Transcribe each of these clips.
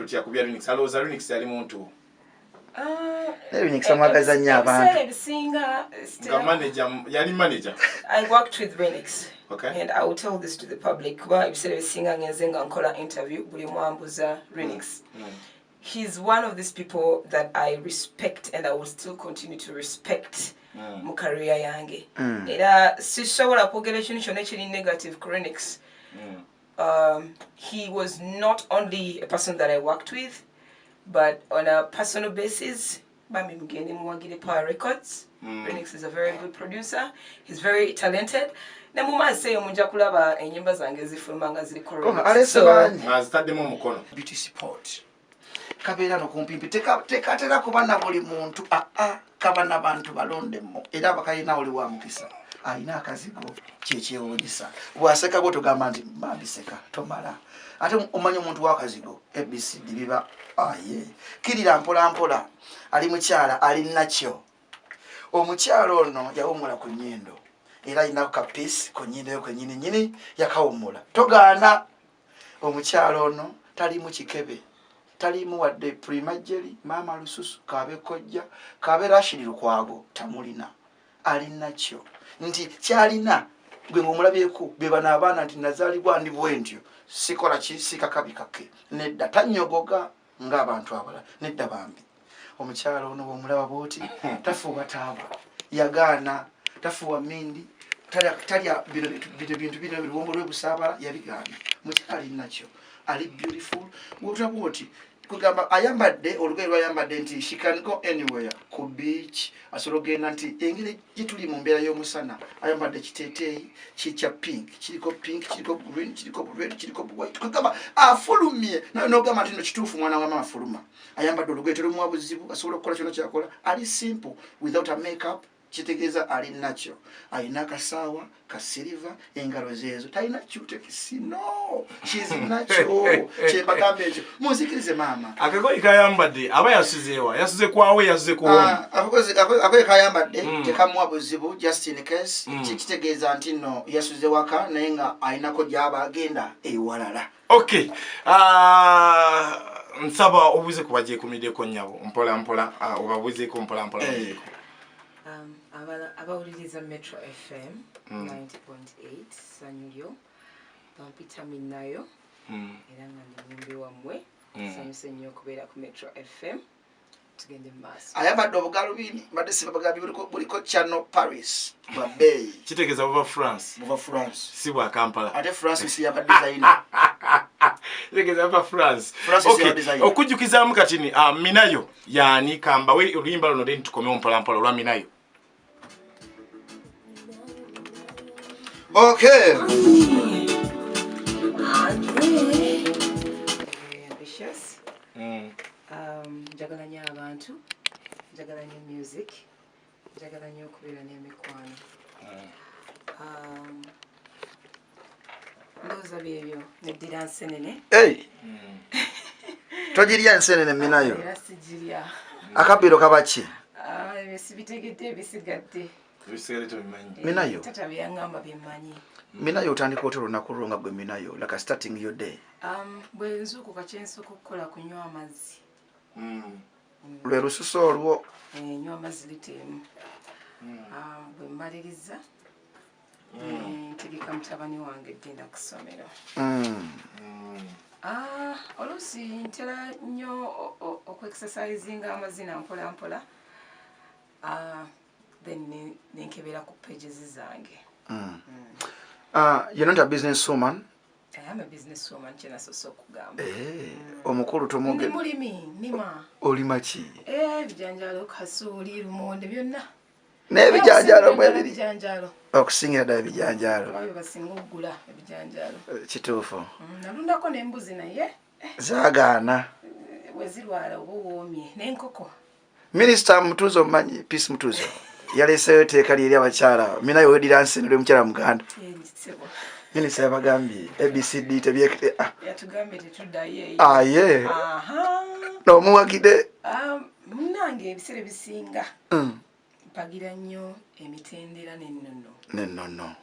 Tutia kubya Rinex. Aloza Rinex yali muntu. Rinex amagaza nnyo abantu. Manager, yali manager. I worked with Rinex. Okay. And I will tell this to the public. Kuba ebisere bisinga ngenzenga nkola interview buli mwambuza Rinex. He's one of these people that I respect and I will still continue to respect mu career yange. Era sisobola kwogera ekintu kyonna ekiri negative ku Rinex. He was not only a person that I worked with, but on a personal basis, Bami Mugeni Mwagire Power Records. Rinex is a very good producer. He's very talented. Namuma say omunja kulaba enyimba zange zifulumanga ziri correct. So, azitaddemu mukono. Beauty support. Kabeera no kumpimpi tekatera kubana buli muntu kabana bantu balondemo era bakayina oli wa mukisa ayina akazigo kyekyewunyisa bwaseka bwo togamba nti babiseka tomala ate omanyi omuntu wakazigo ABCD biba kirira mpola ali mukyala ali nakyo omukyalo ono yawumula ku nnyindo era ayina kapisi ku nnyindo yo kwennyini yakawumula togaana omukyalo ono tali mu kikebe talimu wadde primajeri mama lususu kabe kojja kabe rashidi lukwago tamulina alina kyo nti kyalina gwe ngomulabyeko beba nabana nti nazalibwa ndi bwentyo sikola kisika kabikake nedda tanyogoga ng'abantu abala nedda bambi omukyalo ono omulaba boti tafuwa taaba yagaana tafuwa mindi talya bintu bino biwombo lwebusabala yabigaana mukyali nakyo ali beautiful bwoti kugamba ayambadde olugero ayambadde nti she can go anywhere ku beach asologenda nti engire gituli mu mbeera y'omusana ayambadde kiteteeyi kya pink kiriko green kiriko red kiriko white kugamba afulumye n'ogamba nti no kituufu mwana wa mama fuluma ayambadde olugero terumu wabuzibu asobola okukola kyonna kyakola ali simple without a makeup kitegeeza ali nakyo ayina akasaawa ka silver engalo zeezo talina cutekisi no she's nakyo kyebagambe ekyo muzikirize maama akagoyi kayambadde aba yasuze kwawe yasuze kuwona akagoyi kayambadde tekamuwa buzibu just in case kitegeeza nti no yasuze waka naye nga ayinako gyaba agenda ewalala. Okay. Nsaba obuze kubajeekumiddeko nnyabo mpola obabuzeeko mpola. Abawuliriza Metro FM 90.8 Sanyulyo bampita Minayo era nga ndi mumbi wammwe sanyuse nnyo okubeera ku Metro FM tugende mu maaso ayambadde obugalubindi mbadde sibabagambi buliko Channel Paris Babey kitegeeza buva France si bwa Kampala ate France si yaba designer kitegeeza buva France okay okujjukizaamu katini Minayo yaani kambawe oluyimba luno then tukomeo mpola olwa Minayo. Okay. Ambitious. Njagala nnyo abantu, njagala nnyo music, njagala nnyo okubeera n'emikwano. Ndowooza byebyo neddira nsenene. Togirya ensenene Minayo. Era sigirya. Akabbiro kabaki? Sibitegedde bisigadde. Minayo. Tata byangamba byemanyi. Minayo otandika otya olunaku lwo nga gwe Minayo like starting your day? Bwe nzuukuka kyensoka okukola kunywa amazzi. Lwe lususu olwo? Nywa amazzi liteemu. Bwe mmaliriza ntegeka mutabani wange genda ku ssomero. Oluusi ntera nnyo okwekisasayizinga amazina mpola. Then nenkebera ku pages zange. You're not a businesswoman? I am a businesswoman kyena soso okugamba. Omukulu tomugenda. Mulimi nima. Olima ki? Ebijanjalo kasooli lumonde byonna. N'ebijanjalo mwebiri. Ebijanjalo. Okusingira ddala ebijanjalo. Babe basinga okugula ebijanjalo. Kituufu. Nalundako n'embuzi naye. Zaagaana. Wezirwala oba woomye n'enkoko. Minister Mutuzo manyi Peace Mutuzo. Yaleseyo teeka lyeri abakyala Minayo weddira nsenero mukyala muganda. Minister yabagambye ABCD tebyekete yatugambye tetuddayo ye. N'omuwagide. Munange ebiseera bisinga. Mpagira nnyo emitendera n'ennono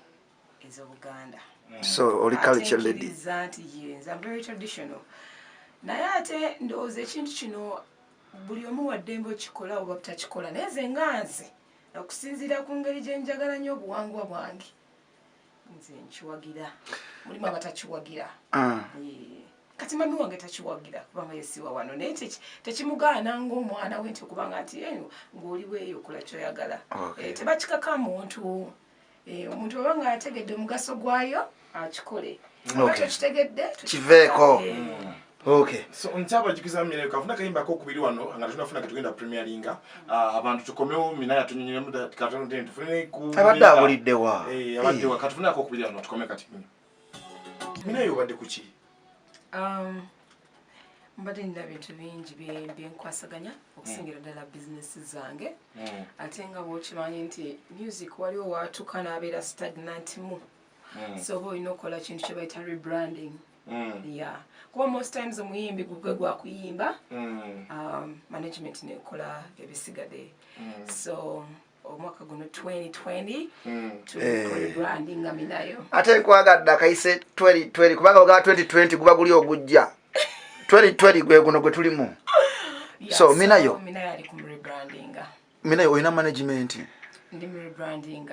ez'Obuganda. So oli culture lady. Yes, I'm very traditional. naye ate ndowooza ekintu kino buli omu waddembe okikola oba butakikola naye nze nga nze okusinziira ku ngeri gye njagala nnyo obuwangwa bwange nze nkiwagira mulimu abatakiwagira kati mami wange takiwagira kubanga yesiwa wano naye tekimugaana ng'omwana we nti okubanga nti ng'oli weeyo okola kyoyagala tebakikaka muntu omuntu oba nga ategedde omugaso gwayo akikole oba tokitegedde kiveeko so nkyabajukiza Minayo kafuna kayimba kokubiri wano nga tunafuna ketugenda premieringa abantu tukomewo Minayo atunyonyemu katono tene tufune ku abadde abuliddewa abaddewa katufuna kokubiri wano tukome kati Minayo obadde kuki mbadde nina bintu bingi byenkwasaganya okusingira ddala bizinesi zange ate nga bwokimanyi nti music waliwo watuuka n'abeera stagnant mu so oba olina okukola kintu kye bayita rebranding kuba most times omuyimbi gugwe gwakuyimba management nekola ebisigadde so omwaka guno 2020 rebranding nga Minayo ate nkwagadde akayise 2020 kubanga ogaa 2020 guba guli ogujja 2020 gwe guno gwe tulimu so Minayo ali ku rebranding Minayo oyina management ndi rebranding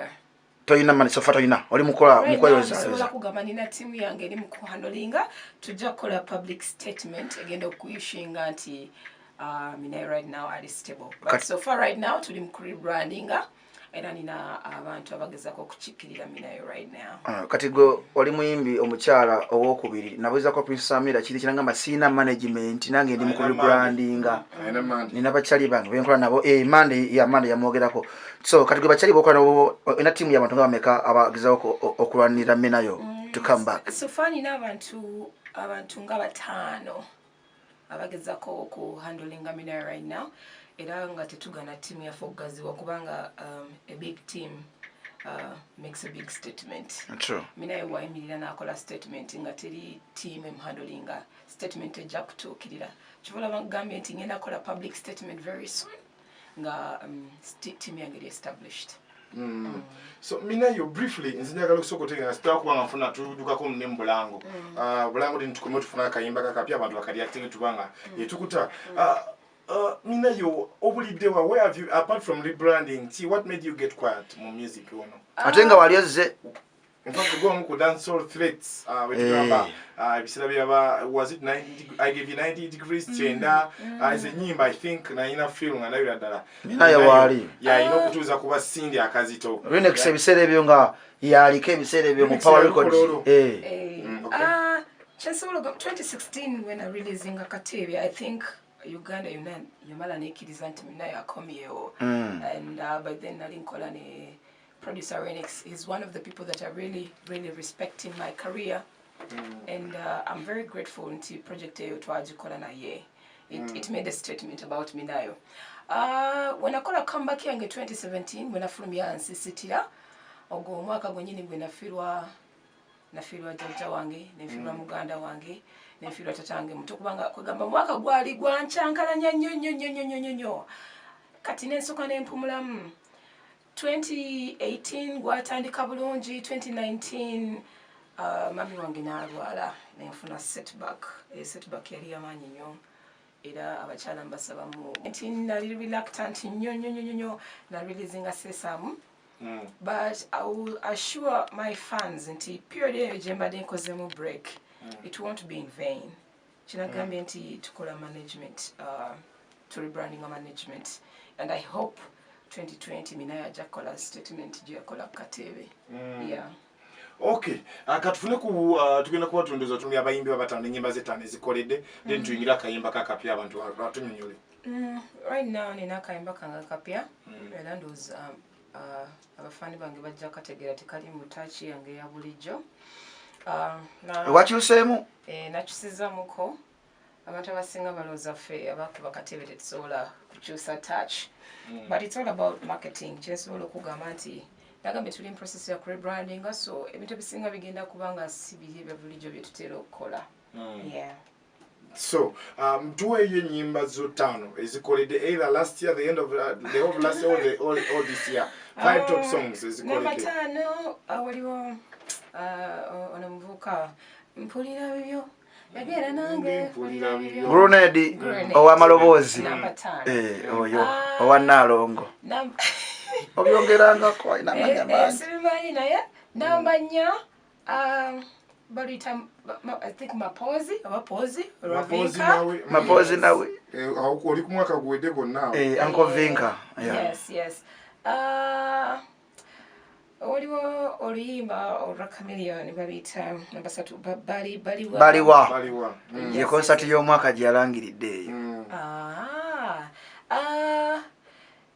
toyina mani sofa toyina oli mukola sobola kugamba nina tiimu yange eri mu kuhandolinga tujja kukola public statement egenda okuyishinga nti Minayo right now ali stable but so far right now tuli mu rebranding era nina abantu abagezaako okukikkirira Minayo right now kati gwe oli muyimbi omukyala owokubiri nabuuzako Prince Samira kiri kirangamba siina management nange ndi mu rebranding nina bakyali bange benkola nabo Monday yamwogerako so kati gwe bakyali bokola nabo ina tiimu y'abantu nga bameka abagezaako okulwanirira Minayo to come back so far nina abantu nga bataano abagezaako okuhandolinga Minayo right now era nga tetugana tiimu yaffe okugaziwa kubanga a big team makes a big statement. True. Minayo wayimirira n'akola statement nga teri team emuhandolinga statement ejja kutuukirira kivola bagambye nti ngenda kola public statement very soon nga team yange eri established. So Minayo briefly nze njagala okusooka otegeera sitaka kubanga nfuna tudukako mu Bulango Bulango ndi tukomye tufuna akayimba kakapya abantu bakaliactinga tubanga yetukuta Minayo obuliddewa where have you apart from rebranding what made you get quiet mu music ono atenga wali ozze in fact go on ku dancehall threats wetugamba ebisira byaba was it 90 I give you 90 degrees chenda as a nyimba I think na ina film nga nayo ddala Minayo wali ino kutuuza kuba sindi akazito Rinex ebisere byo nga yaliko ebisere byo mu Power Records Chancellor 2016 when I releasing Akatebe I think Uganda yamala nekiriza nti Minayo akomyewo and by then nalinkola ne producer Rinex is one of the people that I really respect in my career and I'm very grateful nti project eyo twagikola naye it made a statement about Minayo when I kola comeback yange 2017 when I from yansisitira ogwo omwaka gwenyini gwe nafirwa jjajja wange nefirwa muganda wange nefirwa tatange muto kubanga kwegamba mwaka gwali gwanchankalanya nnyo kati nensoka nempumulamu 2018 gwatandika bulungi 2019 mami wange n'alwala nenfuna setback yali y'amaanyi nnyo era abakyala mbasaba mu nali reluctant nnyo na releasinga Sesame but I will assure my fans nti period eyo gye mbadde nkozemu break it won't be in vain kinagambye nti tukola management to rebranding management and I hope 2020 Minayo ajja kukola statement gye yakola Katebe yeah okay katufune ku tugenda kuba tundeza tumi abayimbi babatano enyimba zetano ezikoledde then tuyingira akayimba kakapya abantu batunyonyole right now nina akayimba kange kapya era ndowooza abafani bange bajja kategeera tekali mu tachi yange ya bulijjo wakyuseemu nakyusizamuko abantu abasinga balooza ffe abakuba Katebe tetusobola kukyusa touch but it's all about marketing kyensobola okugamba nti nagambye tuli in process ya rebranding so ebintu ebisinga bigenda kubanga si biri ebya bulijjo bye tutera okukola yeah so tuweeyo ennyimba zo ttaano ezikoledde either last year the end of the whole last year or this year 5 top songs ezikoledde namba ttaano waliwo ono muvuka mpulira bibyo Yagera nange mpulira bibyo. Grenade ow'amaloboozi. Number 5. Oyo owa Nalongo. Obyongerangako alina amanya mangi. Sibimanyi naye namba 4 balita I think Mapozi nawe. Oli ku mwaka guwedde gonna. Uncle Vinka. Yes. Waliwo oluyimba olwa Chameleon balita namba 3 baliwa. Ye concert y'omwaka gye yalangiridde eyo.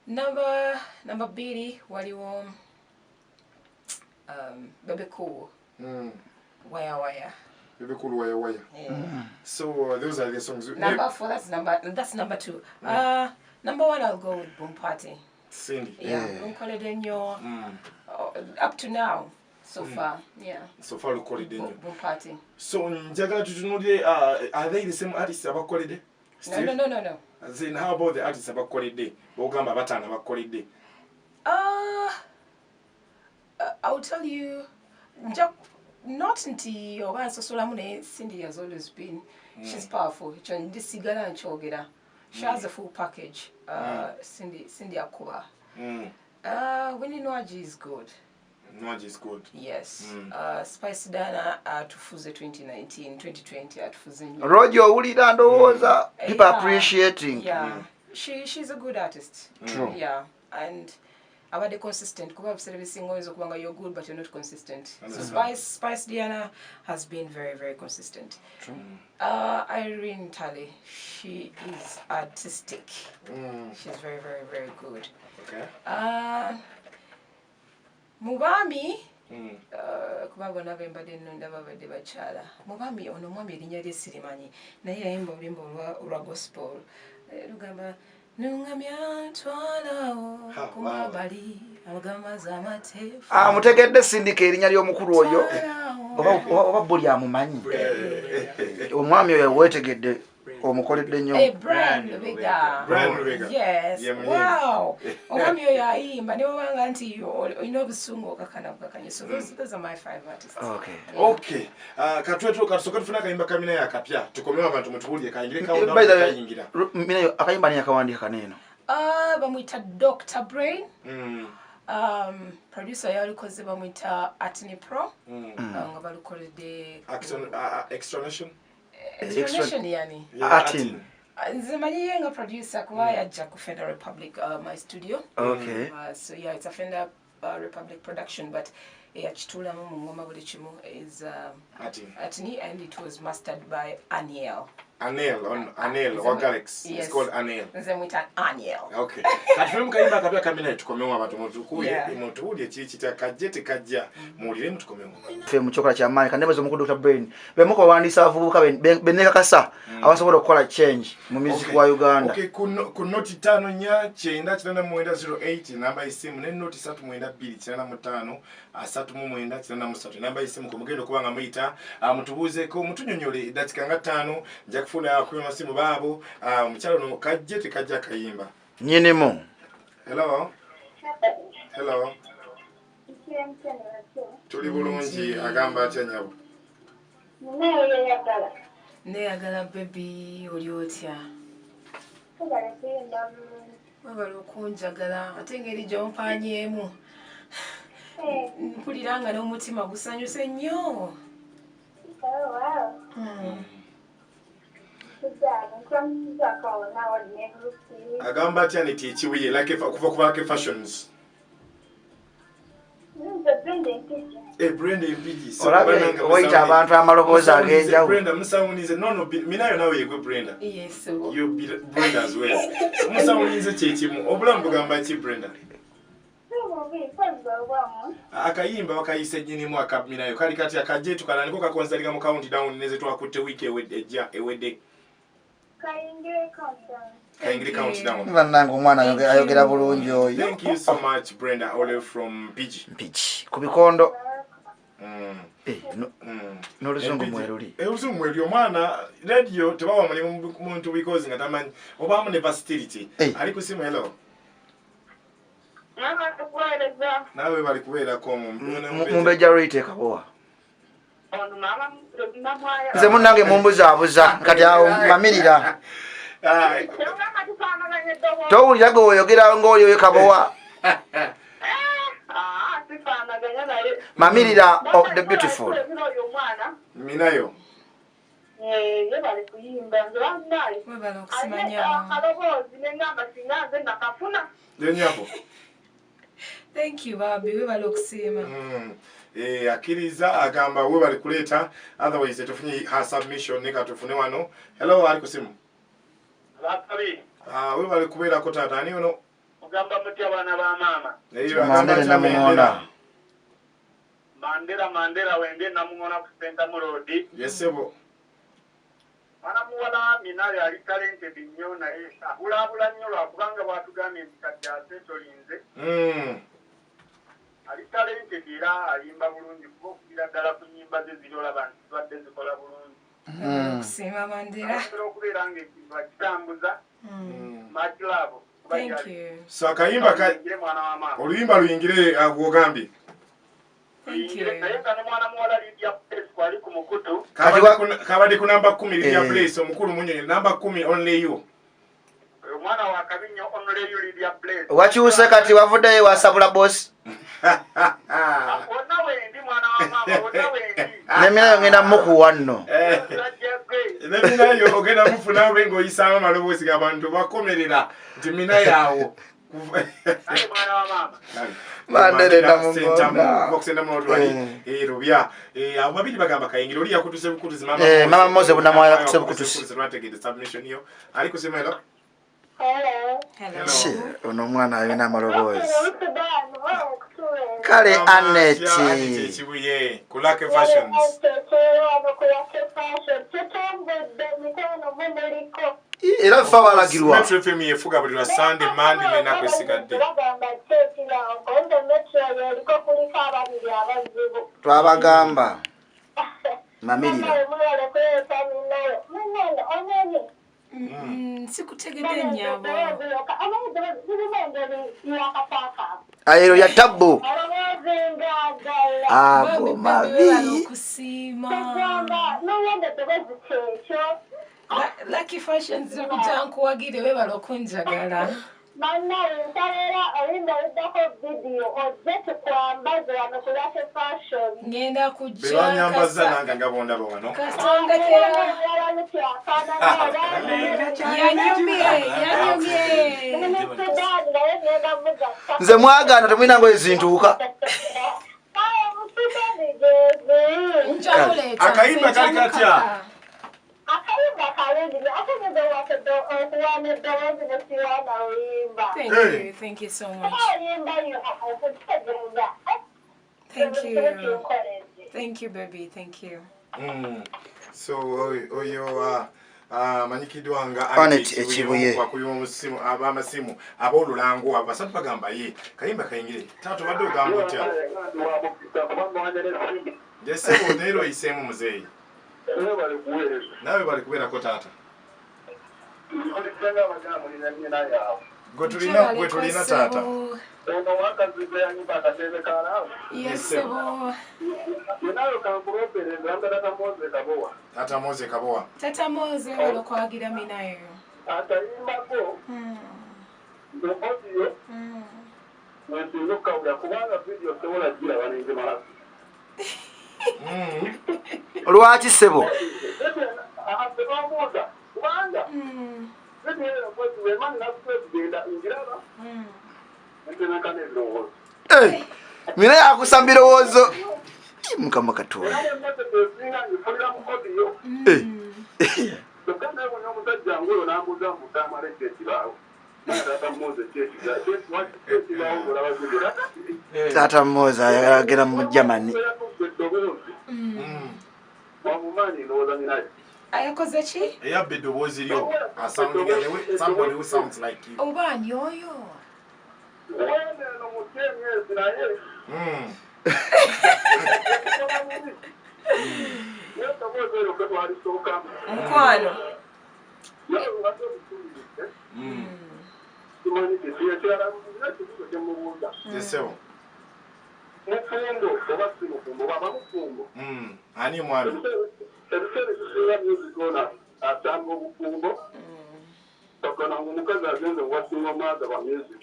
Number 2 waliwo Baby Cool. Wire. Baby Cool Wire. So those are the songs. Number 4, that's number 2. Number 1 I'll go with Boom Party. Cindy. Lunkoledenyo. Up to now, so far, So far, Lunkoledenyo. Boom Party. So njagala tutunulye, are they the same artists abakolede? No. Then how about the artists abakolede? Bogamba batana abakolede. I'll tell you, not nti oba nsosola mune. Cindy has always been. She's powerful. Ndisigala nchogera. She has a full package. Cindy Akuba. Winnie Nwaji is good. Nwaji is good. Yes. Spice Dana atufuze 2020 atufuze nyo. Roger owulira ndowooza people appreciating. She's a good artist. True. And abadde consistent kuba biseera bisinga oyinza okuba nga you're good but you're not consistent. So Spice Diana has been very, very consistent. True. Irene Talley, she is artistic. She's very, very, very good. Okay. Mubami kuba bonna bembadde nno ndaba badde bakyala. Mubami ono mwami erinnya lye sirimanyi naye yayimba oluyimba olwa gospel lugamba nungamya twalawo kumabali amagamaza amateefu. Mutegedde Sindika erinnya ly'omukulu oyo oba buli amumanyi. Omwami oyo weetegedde omukoledde nnyo. Brand Lubega. Yes. Wow. Omwami oyo ayimba ne wabanga nti olina obusungu okakanya. So those are my 5 artists. Okay. Katwetuka tusooke tufuna akayimba ka Minayo akapya. Tukomewo abantu mutubuulire kayingire kawo kayingira. Minayo akayimba ni akawandiika kaneeno. Bamwita Dr. Brain. Producer yalikoze bamwita Atini Pro. Nga balukoledde Explanation yani. Atin. Nze manyiye nga producer kuba yajja ku Fender Republic my studio. Okay. So it's a Fender Republic production but yakitulamu mu ngoma buli kimu is Atini and it was mastered by Aniel or Galaxy. It's called Aniel. Nze mwita Aniel. Okay. Katulemu kayimba akapya ka Minayo tukomewo abantu mutubuulire kiki kajje tekajja muwulire mutukomewo. Ffe mu kyokola ky'amaanyi kanneebaza omukulu Dr. Brain bemu ko bawandiisa abavubuka bennekakasa abasobola okukola change mu music wa Uganda. Okay, ku noti 5499808 namba y'essimu ne noti 39295 39993 namba y'essimu ku mugendo kuba nga muyita mutubuuzeeko mutunyonyole dakiika nga 5 nja kufuna kuyona simu baabo omukyalo no kajje tekajja kayimba Nyinimu. Hello. Tuli bulungi agamba atya nyabo. Neyagala baby oli otya? Wabala okunjagala ate engeri gy'ompanyeemu mpulira nga n'omutima gusanyuse nnyo. Agamba atya nti ekibuye kuva ku baake fashions. Brenda Mpigi. Olabye wayita abantu amaloboozi ag'enjawulo. Brenda musawunize. No, Minayo nawe yegwe Brenda. Yes. You Brenda as well. Musawunize kyekimu. Obulamu bugamba ki Brenda? Akayimba wakayise Nyinimu aka Minayo kali kati akajje tukalaniko kakonzaliga mu countdown neze twakutte week ewedde. Kayingire countdown. Bannange omwana ayogera bulungi oyo. Thank you so much Brenda all from Mpigi. Ku bikondo. N'oluzungu mweruli. Oluzungu mweruli omwana radio tebawa mulimu muntu because nga tamanyi oba mu versatility. Ali ku simu hello. Nawe bali kubeerako Mumbeja rate kabowa. nze munnange mumbuzaabuza kati awo mamirira towulira gwe oyogera ng'oyo kabowa mamirira the beautiful Minayo Thank you, Babi. We bali okusima. Akiriza agamba we bali kuleta otherwise tufunye her submission nika tufune wano. Hello ali kusimu. Lakabi. We bali kubeera ko tata ani ono. Ogamba mutya bana ba mama. Eyo agamba chamendera. Mandera wenge namungona ku Center Road. Yesebo. Mana muwala Minayo ali talented nnyo naye abulabula nnyo lwakubanga bwatugambye nti tolinze. Ali talented era ayimba bulungi kuba okubira ddala ku nnyimba ze ziri olaba nti zibadde zikola bulungi. Kusima Mandera. Okubeera ng'ekintu akitambuza. Much love. Thank you. So akayimba oluyimba luyingire agwogambye. Thank you. Kabadde ku namba 10 Lydia Place omukulu munyonyi namba 10 only you. Mwana wa Kabinyo only you Lydia Place. wakyuse kati wavuddeyo wasabula boss Ona wendi mwana wa mama ona wendi. Minayo ngenda mukuwa nno. Minayo ogenda mufuna we ng'oyisaamu amaloboozi g'abantu bakomerera nti Minayo awo. Mwana wa mama. Mandere na mungonda. Boxenda mwotwali. Rubya. Abo babiri bagamba kayingira oli yakutuse bukutuzi mama. Mama Moze bunamwala kutuse bukutuzi. Twategedde submission yo. Ali kusema hello. Hello. Ono mwana alina amaloboozi. Kale Annette. Chibuye. Kulake Fashions. Era fa balagirwa. Metro FM yefuga buli lwa Sunday Monday n'ennaku esigadde. Twabagamba. Mamirira. Sikutegedde nnyabo. Ayero ya tabbo. Ago mabi. Lucky Fashions zikuja nkuwagire we bali okunjagala. Ngenda kujja. Bewanyambaza nange ngabonda bwano. Kasongekera. Yanyumye. Nze mwagana temwina ngo ezintuuka. Akayimba kali katya. Thank you so much. Thank you, baby. Thank you. So oyo manyikidwanga Annette Ekibuye wakuyo musimu abamasimu abolulango abasatu bagamba ye kayimba kayingire tato badde ogamba otya Yesebo nero isemu muzeyi nawe bali kubeera ko taata gwe tulina taata Yesebo. Tata Moze Kabowa. Tata Moze wali okwagira Minayo. Lwaki sebo? Minayo akusamba birowoozo. Mukama Katonda. Tata Moze ayagera mu Germany. Ayakoze ki? Eyabbe eddoboozi lyo. Somebody who sounds like you. Obaani oyo. Mukwano. Yesebo. mufumbo oba si mufumbo baba mufumbo ani mwami ebisere bisinga music ona atamba obufumbo okona omukazi agenze wasinga maaga ba music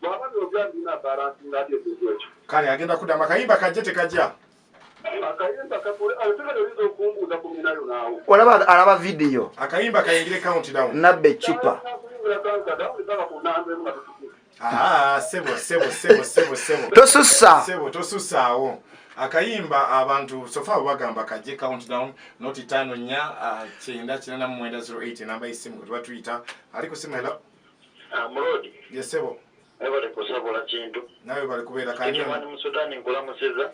baba nobyandina balansi ngadi ekyo kale agenda kudamba kayimba kajje tekajja akayimba kakule ategereza okumbuuza ku Minayo naawe olaba alaba video akayimba kayingire countdown nabbe chupa sebo tosussaawo akayimba abantu sofa bagamba kajje countdown noti 5-4-9-9-08 namba y'essimu kwe tubatuyita aliko simela mulodi yesebo ebale kusabola kintu nawe bali kubeera kanyuma mu Sudani nkulamuseza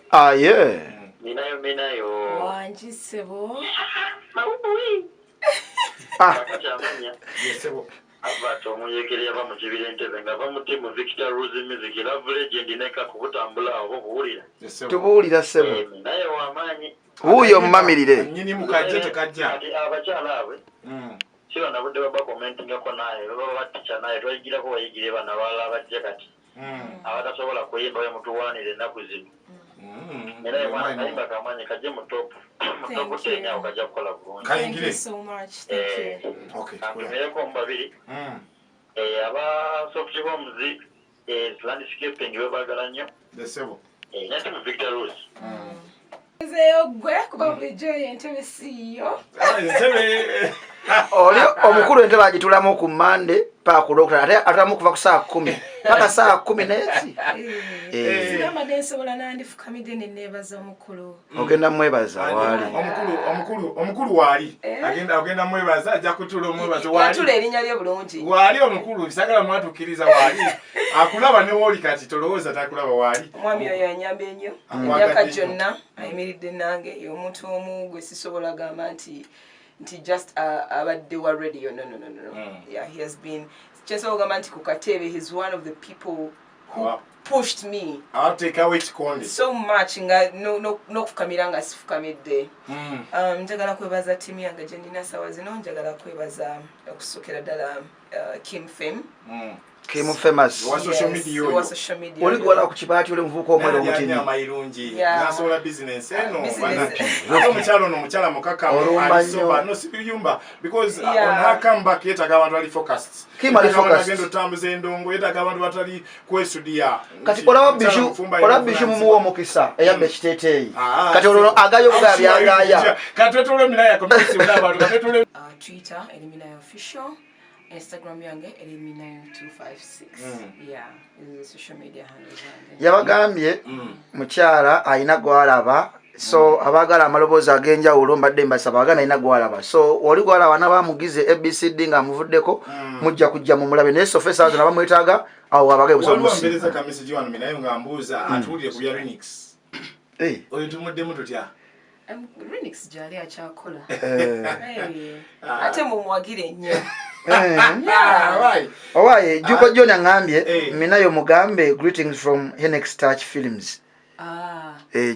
Minayo wanji sebo akakyamanya yesebo abato omuyekeri aba mu kibira Entebbe nga bamutimu Victor Rose Music Love Legend neka kubutambula abo buwulira tubuwulira sebo Minayo w'amaanyi wuuyo mumamirire nyini mukajje tekajja abakyala abwe siba nabudde baba commentingako naye baba batica naye twayigirako bayigire bana balala bajja kati abatasobola kuyimba we mutuwaanire ennaku zino era mwana kayimba kamanyi kajje mu top 10 awo kajja kukola bulungi kayingire kantumireko mu babiri aba soft homes landscaping we baagala nnyo nati mu Victor Rose ezeyo gwe kuba bulijjo Entebbe siiyo oli omukulu Entebbe agitulamu ku Monday paka ku Lwokutaano ate atulamu kuva ku saa 10 paka saa 10 n'ezi sinambadde nsobola nandifukamidde ne neebaza omukulu ogenda mwebaza waali omukulu waali agenda mwebaza ajja kutula omwebaza waali yatula erinnya lye bulungi waali omukulu sagala mwatukkiriza waali akulaba ne wooli kati tolowooza takulaba waali omwami oyo anyamba ennyo emyaka gyonna ayimiridde nange y'omuntu omu gwe sisobola gamba nti just abadde wa radio no yeah he has been just ogamba nti ku katebe he's one of the people who pushed me so much nga n'okufukamira nga sifukamidde njagala kwebaza ttiimu yange gye nnina sawa zino njagala kwebaza okusukira ddala Kim Famous wa social media oyo oli gwala ku kibaati oli muvuuka omwere omutini amayirungi nasobola business eno omukyalo n'omukyala mukakamu no sibiyumba because on her comeback yetaga abantu ali focused agenda otambuza endongo yetaga abantu batali kwesudia kati olaba bishu mumuwa omukisa eyambe ekiteeteeyi kati olwo agayo buga byagaya kati twetole Minayo akomesi abantu katwetole Twitter eri Minayo official Instagram yange eri Minayo 256 yeah is social media handles yabagambye mukyala ayina gwalaba so abagala amaloboozi ag'enjawulo mbadde mbasaba agana ayina gwalaba so oli gwalaba nabamugize ABCD nga muvuddeko mujja kujja mumulabe naye sofesa zino bamwetaaga awo abagaye busomesa ka message wano Minayo ngambuuza atulire ku bya Rinex oyo tumuddemu tutya Rinex jali akyakola ate mumwagire nnyo owaye Juko John angambye Minayo mugambe greetings from Rinex Touch Films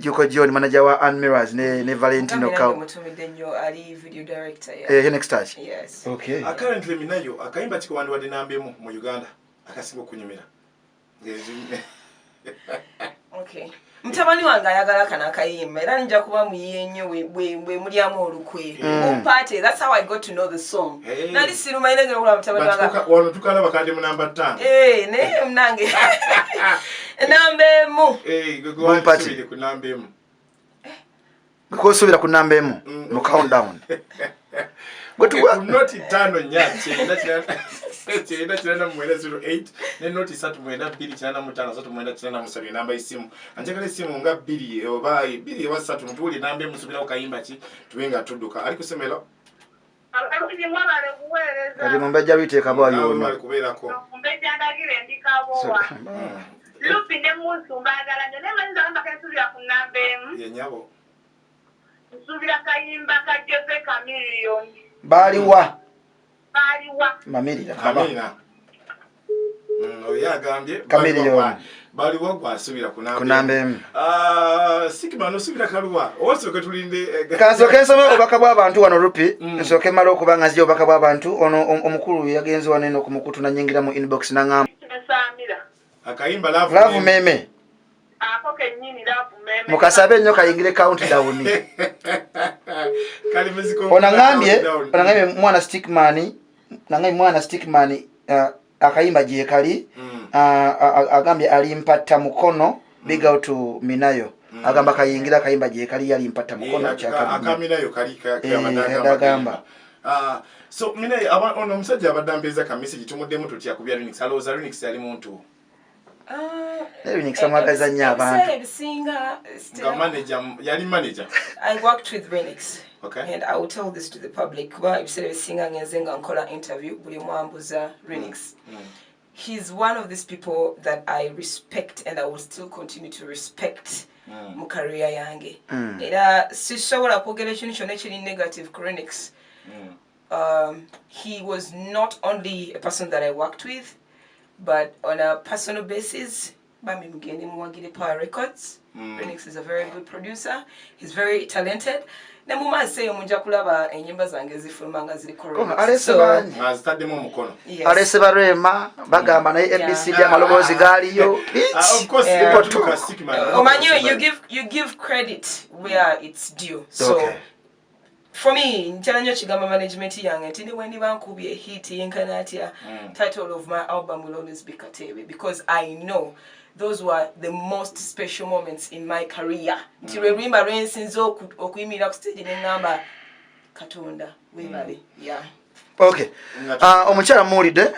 Juko John manager wa Admirals ne Valentino Kao mutumide nnyo ali video director Rinex Touch yes okay currently Minayo akayimba kiko wadde nambemu mu Uganda akasinga okunyumira okay mtabani wange ayagala kana akayimba era nja kuba muyiye nnyo bwe mulyamu olukwe mu party that's how I got to know the song nali siruma ine ngero kula mtabani wange wano tukala bakade mu namba 5 ne mnange nambemu go party ku nambemu kusubira ku nambemu mu countdown but noti 5 nyache Chenda chenda mwenda 08 ne noti 3 mwenda 2 chenda mutano 3 mwenda chenda musabi namba isimu anjagala isimu nga 2 oba 2 wa 3 mutuli nambe musubira okayimba ki tuwenga tudduka ali kusemelo alikuti mwana alikuweleza kati mumbeja biteeka bwa yona ali kubeerako mumbeja ndagire ndikabowa lupi ne musu mbagala ne manza amba kesubira ku nambemu yenyabo nsubira kayimba ka Jose Chameleon baliwa Mamirira oyagambye Chameleon baliwa gwasubira kunambe sikima no subira kalwa osoke tulinde kasoke nsome obaka bw'abantu wano rupi nsoke mala okubanga zije obaka bw'abantu ono omukulu yagenze waneno ku mukutu na nyingira mu inbox na ngam akayimba love meme ako kennyini laavu meme mukasabe nnyo kayingire countdown kali muziko onangambye mwana stickman akayimba gye kali agambye alimpatta mukono big out to Minayo agamba kayingira kayimba gye kali yalimpatta mukono Minayo kali agamba so Minayo ono omusajja abadambeza ka message tumuddemu tutya kubya Rinex aloza Rinex yali muntu Rinex amwagaza nnyo abantu manager I worked with Rinex. Okay. And I will tell this to the public. Kuba ebisere bisinga ngenzenga nkola interview buli mwambuza Rinex. He's one of these people that I respect and I will still continue to respect mu career yange. Era sisobola kwogera ekintu kyonna ekiri negative ku Rinex. He was not only a person that I worked with, but on a personal basis, Bami Mugeni Mwagiri Power Records. Rinex is a very good producer. He's very talented. Ne muma say omunja kulaba enyimba zange zifulumanga ziri correct. Azitaddemu omukono. Alese barema bagamba naye ABCD amaloboozi gaaliyo. Of course, you give credit where it's due. So for me, ntera nnyo kigamba management yange nti when bankubye hit yenkanatya title of my album will always be Katebe because I know those were the most special moments in my career. Nti lwemba lwensinza okuyimira ku stage n'engamba Katonda webale. Yeah. Okay. Omukyala muwulidde